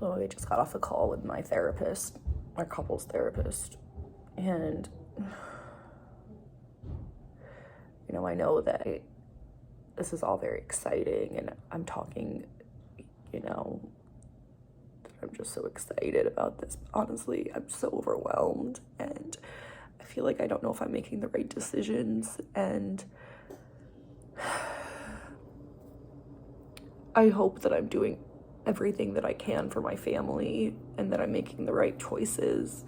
Oh, I just got off a call with my therapist, my couples therapist, and, you know, I know that this is all very exciting, and I'm talking, you know, I'm just so excited about this. Honestly, I'm so overwhelmed, and I feel like I don't know if I'm making the right decisions, and I hope that I'm doing everything that I can for my family and that I'm making the right choices.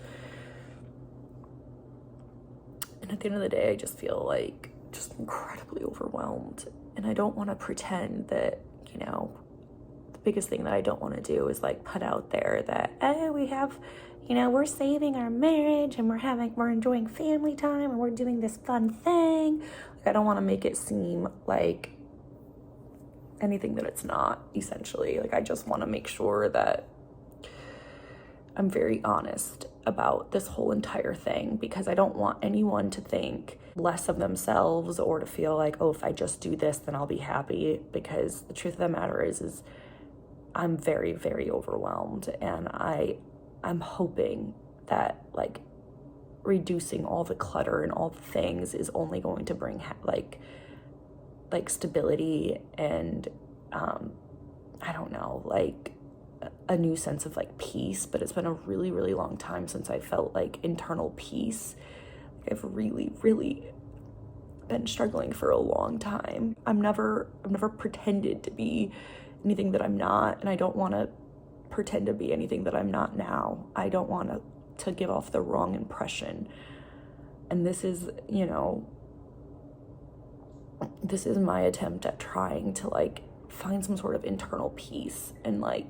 And at the end of the day, I just feel like just incredibly overwhelmed. And I don't want to pretend that, you know, the biggest thing that I don't want to do is like put out there that, oh, we have, you know, we're saving our marriage and we're enjoying family time and we're doing this fun thing. Like, I don't want to make it seem like anything that it's not, essentially. Like, I just want to make sure that I'm very honest about this whole entire thing, because I don't want anyone to think less of themselves or to feel like, oh, if I just do this, then I'll be happy. Because the truth of the matter is I'm very, very overwhelmed, and I'm hoping that like reducing all the clutter and all the things is only going to bring like stability and I don't know, like a new sense of like peace. But it's been a really, really long time since I felt like internal peace. Like, I've really, really been struggling for a long time. I've never pretended to be anything that I'm not, and I don't want to pretend to be anything that I'm not now. I don't want to give off the wrong impression. And this is, you know, this is my attempt at trying to like find some sort of internal peace and like,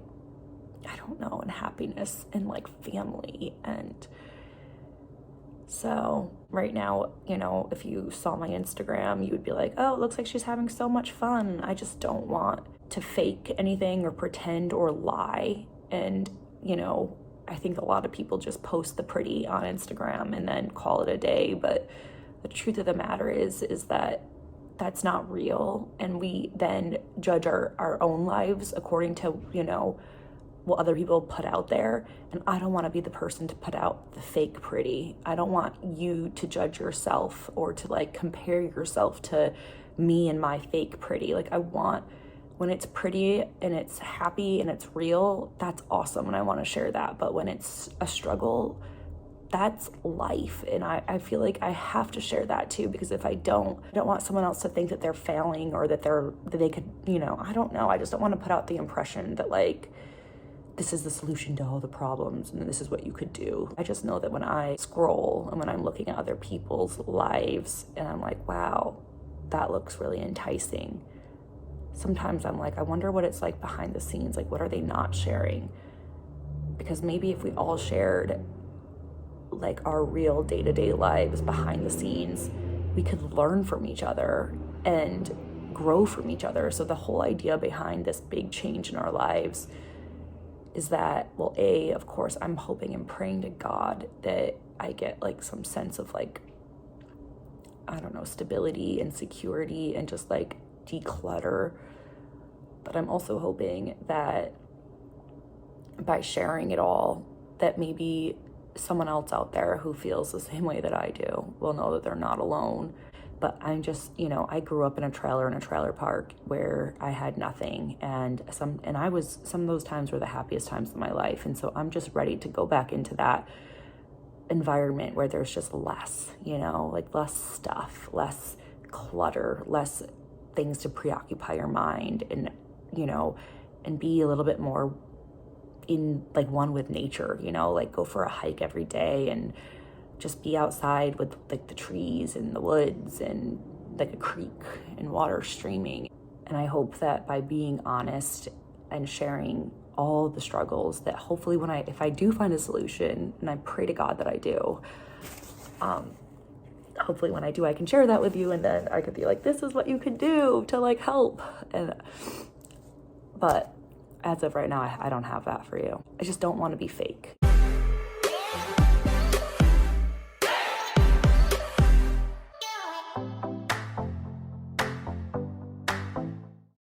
I don't know, and happiness and like family. And so right now, you know, if you saw my Instagram, you would be like, oh, it looks like she's having so much fun. I just don't want to fake anything or pretend or lie. And, you know, I think a lot of people just post the pretty on Instagram and then call it a day. But the truth of the matter is that that's not real. And we then judge our own lives according to, you know, what other people put out there. And I don't want to be the person to put out the fake pretty. I don't want you to judge yourself or to like compare yourself to me and my fake pretty. Like, I want, when it's pretty and it's happy and it's real, that's awesome, and I want to share that. But when it's a struggle, that's life, and I feel like I have to share that too, because if I don't want someone else to think that they're failing or that they could, you know, I don't know. I just don't want to put out the impression that like this is the solution to all the problems and this is what you could do. I just know that when I scroll and when I'm looking at other people's lives and I'm like, wow, that looks really enticing, sometimes I'm like, I wonder what it's like behind the scenes. Like, what are they not sharing? Because maybe if we all shared like our real day-to-day lives behind the scenes, we could learn from each other and grow from each other. So the whole idea behind this big change in our lives is that, well, of course, I'm hoping and praying to God that I get like some sense of like, I don't know, stability and security and just like declutter. But I'm also hoping that by sharing it all, that maybe someone else out there who feels the same way that I do will know that they're not alone. But I'm just, you know, I grew up in a trailer park where I had nothing, and some of those times were the happiest times of my life. And so I'm just ready to go back into that environment where there's just less, you know, like less stuff, less clutter, less things to preoccupy your mind, and, you know, and be a little bit more in like one with nature, you know, like go for a hike every day and just be outside with like the trees and the woods and like a creek and water streaming. And I hope that by being honest and sharing all the struggles, that hopefully if I do find a solution, and I pray to God that I do, hopefully when I do, I can share that with you, and then I could be like, this is what you could do to like help. But as of right now, I don't have that for you. I just don't want to be fake.